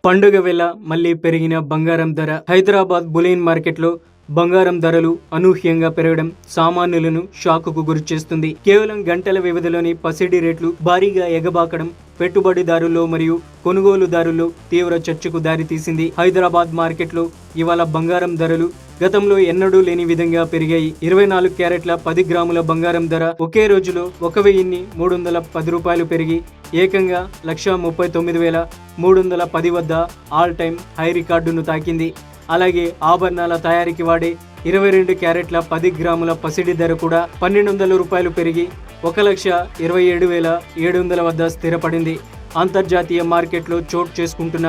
పండుగ వేళ మళ్లీ పెరిగిన బంగారం ధర. హైదరాబాద్ బులియన్ మార్కెట్లో బంగారం ధరలు అనూహ్యంగా పెరగడం సామాన్యులను షాకుకు గురిచేస్తుంది. కేవలం గంటల వ్యవధిలోని పసిడి రేట్లు భారీగా ఎగబాకడం పెట్టుబడిదారుల్లో మరియు కొనుగోలుదారుల్లో తీవ్ర చర్చకు దారితీసింది. హైదరాబాద్ మార్కెట్లో ఇవాళ బంగారం ధరలు గతంలో ఎన్నడూ లేని విధంగా పెరిగాయి. 24 క్యారెట్ల 10 గ్రాముల బంగారం ధర ఒకే రోజులో 1310 రూపాయలు పెరిగి ఏకంగా 139,310 వద్ద ఆల్ టైమ్ హై రికార్డును తాకింది. అలాగే ఆభరణాల తయారీకి వాడే 22 క్యారెట్ల 10 గ్రాముల పసిడి ధర కూడా 1,200 రూపాయలు పెరిగి 1,27,700 వద్ద స్థిరపడింది. అంతర్జాతీయ మార్కెట్లో చోటు చేసుకుంటున్న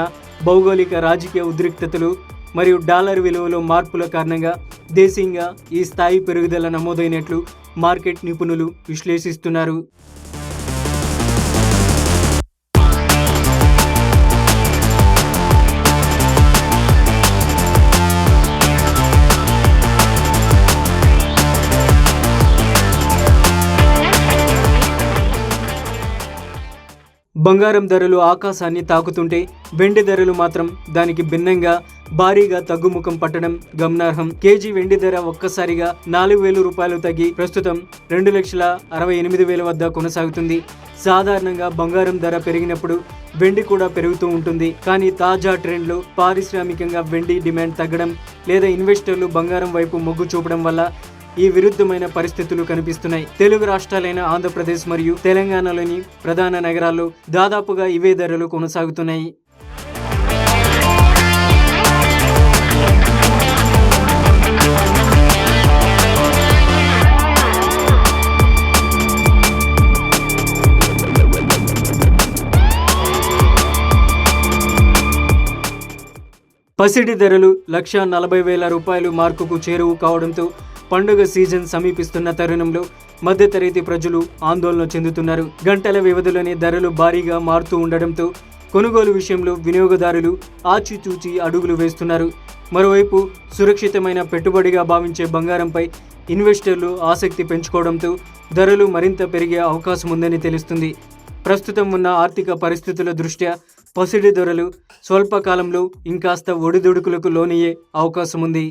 భౌగోళిక రాజకీయ ఉద్రిక్తతలు మరియు డాలర్ విలువలో మార్పుల కారణంగా దేశీయంగా ఈ స్థాయి పెరుగుదల నమోదైనట్లు మార్కెట్ నిపుణులు విశ్లేషిస్తున్నారు. బంగారం ధరలు ఆకాశాన్ని తాకుతుంటే వెండి ధరలు మాత్రం దానికి భిన్నంగా భారీగా తగ్గుముఖం పట్టడం గమనార్హం. కేజీ వెండి ధర ఒక్కసారిగా 4,000 రూపాయలు తగ్గి ప్రస్తుతం 2,68,000 వద్ద కొనసాగుతుంది. సాధారణంగా బంగారం ధర పెరిగినప్పుడు వెండి కూడా పెరుగుతూ ఉంటుంది. కానీ తాజా ట్రెండ్లో పారిశ్రామికంగా వెండి డిమాండ్ తగ్గడం లేదా ఇన్వెస్టర్లు బంగారం వైపు మొగ్గు చూపడం వల్ల ఈ విరుద్ధమైన పరిస్థితులు కనిపిస్తున్నాయి. తెలుగు రాష్ట్రాలైన ఆంధ్రప్రదేశ్ మరియు తెలంగాణలోని ప్రధాన నగరాల్లో దాదాపుగా ఇవే ధరలు కొనసాగుతున్నాయి. పసిడి ధరలు 1,40,000 రూపాయలు మార్కుకు చేరువు కావడంతో పండుగ సీజన్ సమీపిస్తున్న తరుణంలో మధ్యతరగతి ప్రజలు ఆందోళన చెందుతున్నారు. గంటల వ్యవధిలోనే ధరలు భారీగా మారుతూ ఉండడంతో కొనుగోలు విషయంలో వినియోగదారులు ఆచితూచి అడుగులు వేస్తున్నారు. మరోవైపు సురక్షితమైన పెట్టుబడిగా భావించే బంగారంపై ఇన్వెస్టర్లు ఆసక్తి పెంచుకోవడంతో ధరలు మరింత పెరిగే అవకాశం ఉందని తెలుస్తుంది. ప్రస్తుతం ఉన్న ఆర్థిక పరిస్థితుల దృష్ట్యా పసిడి ధరలు స్వల్పకాలంలో ఇంకాస్త ఒడిదుడుకులకు లోనయ్యే అవకాశం ఉంది.